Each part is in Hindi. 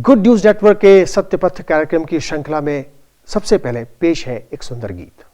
गुड न्यूज नेटवर्क के सत्य पथ कार्यक्रम की श्रृंखला में सबसे पहले पेश है एक सुंदर गीत।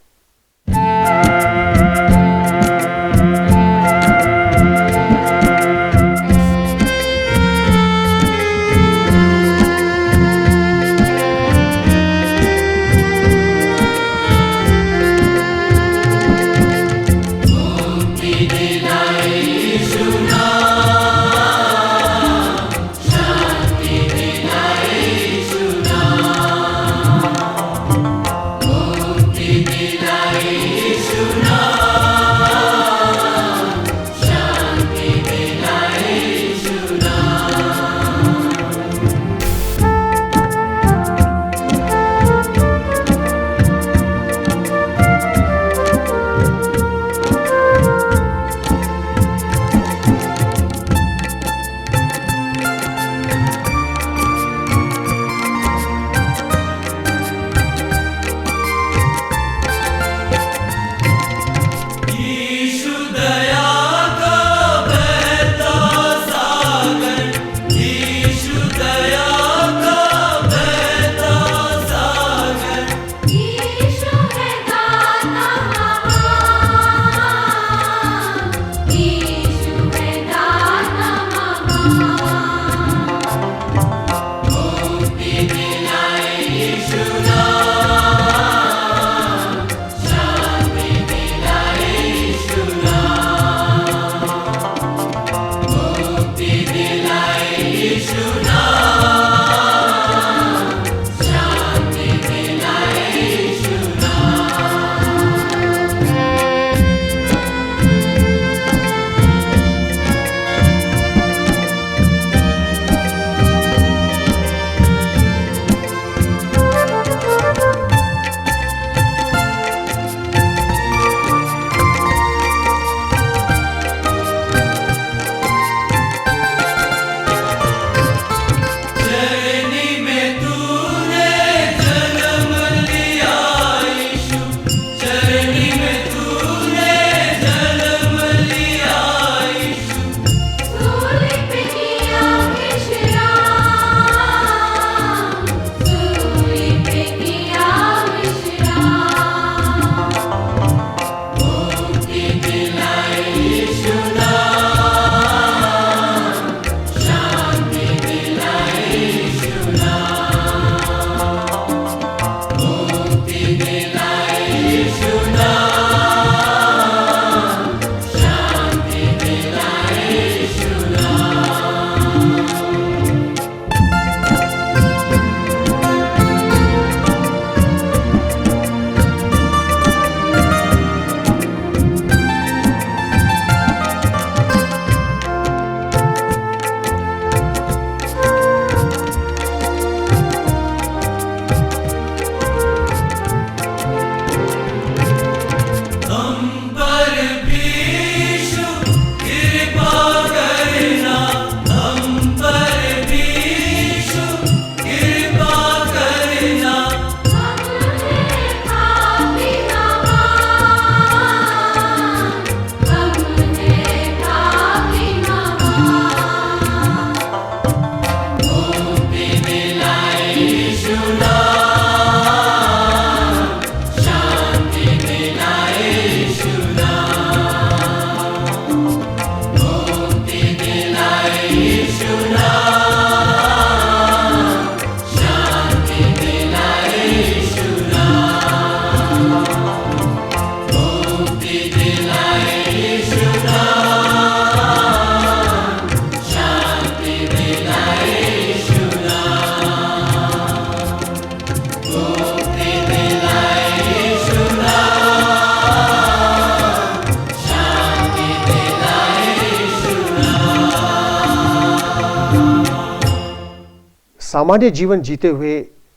सामान्य जीवन जीते हुए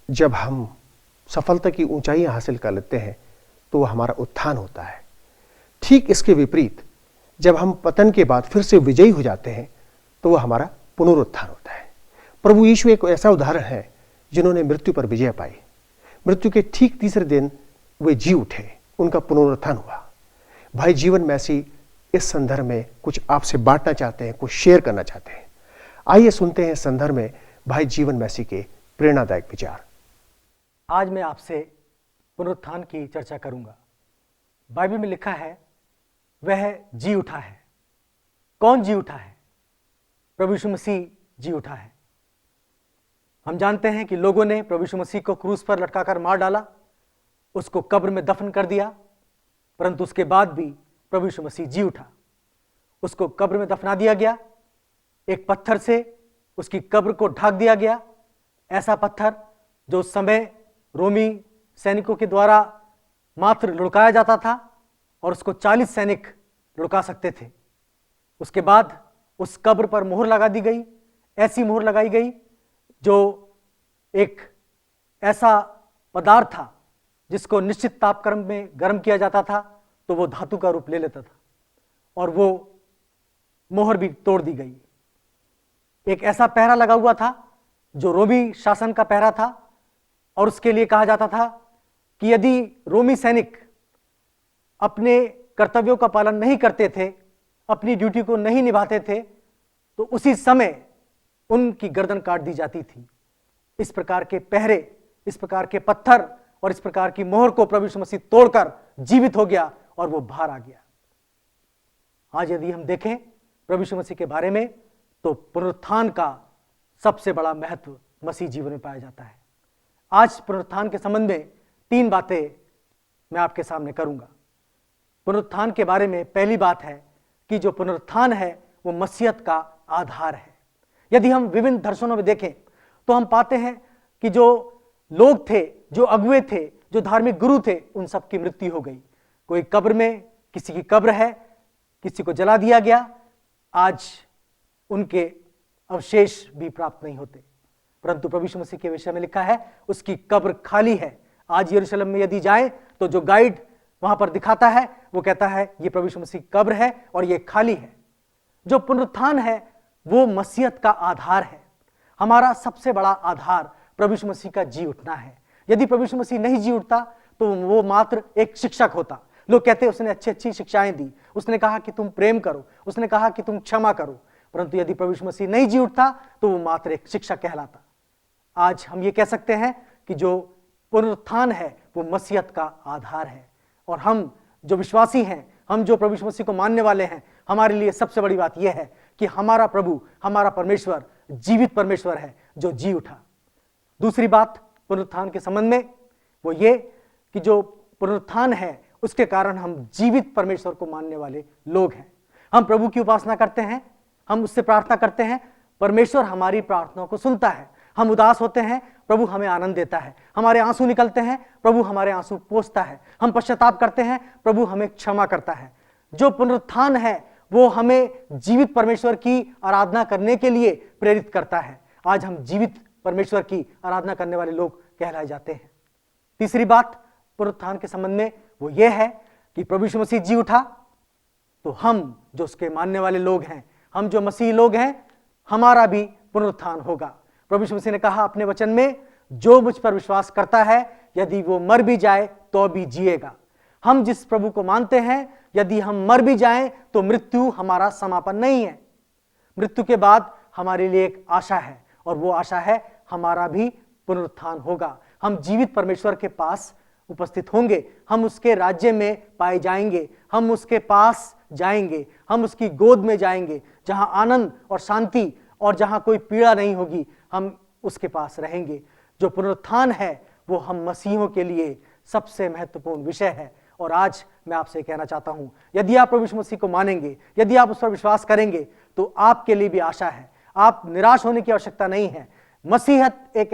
जब हम सफलता की ऊंचाइयां हासिल कर लेते हैं तो वह हमारा उत्थान होता है। ठीक इसके विपरीत जब हम पतन के बाद फिर से विजयी हो जाते हैं तो वह हमारा पुनरुत्थान होता है। प्रभु यीशु एक ऐसा उदाहरण है जिन्होंने मृत्यु पर विजय पाई। मृत्यु के ठीक तीसरे दिन वे जी उठे, उनका पुनरुत्थान हुआ। भाई जीवन मैसी इस संदर्भ में कुछ आपसे बांटना चाहते हैं, कुछ शेयर करना चाहते हैं। आइए सुनते हैं संदर्भ में भाई जीवन मैसी के प्रेरणादायक विचार। आज मैं आपसे पुनरुत्थान की चर्चा करूंगा। बाइबल में लिखा है वह जी उठा है। कौन जी उठा है? प्रभु यीशु मसीह जी उठा है। हम जानते हैं कि लोगों ने प्रभु यीशु मसीह को क्रूस पर लटकाकर मार डाला, उसको कब्र में दफन कर दिया, परंतु उसके बाद भी प्रभु यीशु मसीह जी उठा। उसको कब्र में दफना दिया गया, एक पत्थर से उसकी कब्र को ढक दिया गया, ऐसा पत्थर जो उस समय रोमी सैनिकों के द्वारा मात्र लुढ़काया जाता था और उसको 40 सैनिक लुढ़का सकते थे। उसके बाद उस कब्र पर मोहर लगा दी गई, ऐसी मोहर लगाई गई जो एक ऐसा पदार्थ था जिसको निश्चित तापक्रम में गर्म किया जाता था तो वो धातु का रूप ले लेता था, और वो मोहर भी तोड़ दी गई। एक ऐसा पहरा लगा हुआ था जो रोमी शासन का पहरा था, और उसके लिए कहा जाता था कि यदि रोमी सैनिक अपने कर्तव्यों का पालन नहीं करते थे, अपनी ड्यूटी को नहीं निभाते थे, तो उसी समय उनकी गर्दन काट दी जाती थी। इस प्रकार के पहरे, इस प्रकार के पत्थर और इस प्रकार की मोहर को प्रभु यीशु मसीह तोड़कर जीवित हो गया और वो बाहर आ गया। आज यदि हम देखें प्रभु यीशु मसीह के बारे में तो पुनरुत्थान का सबसे बड़ा महत्व मसीह जीवन में पाया जाता है। आज पुनरुत्थान के संबंध में 3 बातें मैं आपके सामने करूंगा। पुनरुत्थान के बारे में पहली बात है कि जो पुनरुत्थान है वो मसीहत का आधार है। यदि हम विभिन्न दर्शनों में देखें तो हम पाते हैं कि जो लोग थे, जो अगुए थे, जो धार्मिक गुरु थे, उन सब की मृत्यु हो गई। कोई कब्र में, किसी की कब्र है, किसी को जला दिया गया, आज उनके अवशेष भी प्राप्त नहीं होते। परंतु प्रभु यीशु मसीह के विषय में लिखा है उसकी कब्र खाली है। आज यरूशलेम में यदि जाए तो जो गाइड वहां पर दिखाता है वो कहता है ये प्रभु यीशु मसीह कब्र है और ये खाली है। जो पुनरुत्थान है वो मसीहत का आधार है। हमारा सबसे बड़ा आधार प्रभु यीशु मसीह का जी उठना है। यदि प्रभु यीशु मसीह नहीं जी उठता तो वो मात्र एक शिक्षक होता। लोग कहते उसने अच्छी अच्छी शिक्षाएं दी, उसने कहा कि तुम प्रेम करो, उसने कहा कि तुम क्षमा करो, परंतु यदि प्रभु यीशु मसीह नहीं जी उठता तो वो मात्र एक शिक्षक कहलाता। आज हम ये कह सकते हैं कि जो पुनरुत्थान है वो मसीहत का आधार है, और हम जो विश्वासी हैं, हम जो प्रभु यीशु मसीह को मानने वाले हैं, हमारे लिए सबसे बड़ी बात यह है कि हमारा प्रभु, हमारा परमेश्वर जीवित परमेश्वर है जो जी उठा। दूसरी बात पुनरुत्थान के संबंध में वो ये कि जो पुनरुत्थान है उसके कारण हम जीवित परमेश्वर को मानने वाले लोग हैं। हम प्रभु की उपासना करते हैं, हम उससे प्रार्थना करते हैं, परमेश्वर हमारी प्रार्थनाओं को सुनता है। हम उदास होते हैं, प्रभु हमें आनंद देता है। हमारे आंसू निकलते हैं, प्रभु हमारे आंसू पोंछता है। हम पश्चाताप करते हैं, प्रभु हमें क्षमा करता है। जो पुनरुत्थान है वो हमें जीवित परमेश्वर की आराधना करने के लिए प्रेरित करता है। आज हम जीवित परमेश्वर की आराधना करने वाले लोग कहलाए जाते हैं। तीसरी बात पुनरुत्थान के संबंध में वो ये है कि प्रभु यीशु मसीह जी उठा तो हम जो उसके मानने वाले लोग हैं, हम जो मसीही लोग हैं, हमारा भी पुनरुत्थान होगा। प्रभु यीशु मसीह ने कहा अपने वचन में, जो मुझ पर विश्वास करता है यदि वो मर भी जाए तो भी जिएगा। हम जिस प्रभु को मानते हैं, यदि हम मर भी जाएं तो मृत्यु हमारा समापन नहीं है। मृत्यु के बाद हमारे लिए एक आशा है, और वो आशा है हमारा भी पुनरुत्थान होगा। हम जीवित परमेश्वर के पास उपस्थित होंगे, हम उसके राज्य में पाए जाएंगे, हम उसके पास जाएंगे, हम उसकी गोद में जाएंगे जहां आनंद और शांति और जहां कोई पीड़ा नहीं होगी। हम उसके पास रहेंगे। जो पुनरुत्थान है वो हम मसीहों के लिए सबसे महत्वपूर्ण विषय है। और आज मैं आपसे कहना चाहता हूं, यदि आप प्रभु यीशु मसीह को मानेंगे, यदि आप उस पर विश्वास करेंगे तो आपके लिए भी आशा है। आप निराश होने की आवश्यकता नहीं है। मसीहत एक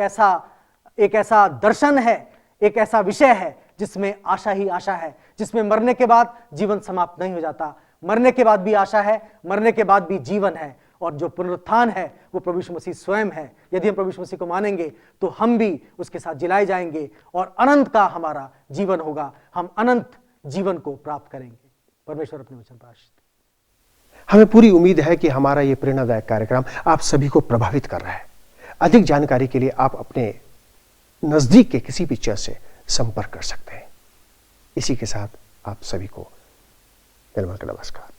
ऐसा दर्शन है, एक ऐसा विषय है जिसमें आशा ही आशा है, जिसमें मरने के बाद जीवन समाप्त नहीं हो जाता। मरने के बाद भी आशा है, मरने के बाद भी जीवन है। और जो पुनरुत्थान है वो प्रभु यीशु मसीह स्वयं है। यदि हम प्रभु यीशु मसीह को मानेंगे तो हम भी उसके साथ जिलाए जाएंगे और अनंत का हमारा जीवन होगा। हम अनंत जीवन को प्राप्त करेंगे। परमेश्वर अपने वचन पर आशीष दे। हमें पूरी उम्मीद है कि हमारा ये प्रेरणादायक कार्यक्रम आप सभी को प्रभावित कर रहा है। अधिक जानकारी के लिए आप अपने नजदीक के किसी भी चर्च से संपर्क कर सकते हैं। इसी के साथ आप सभी को नमस्कार।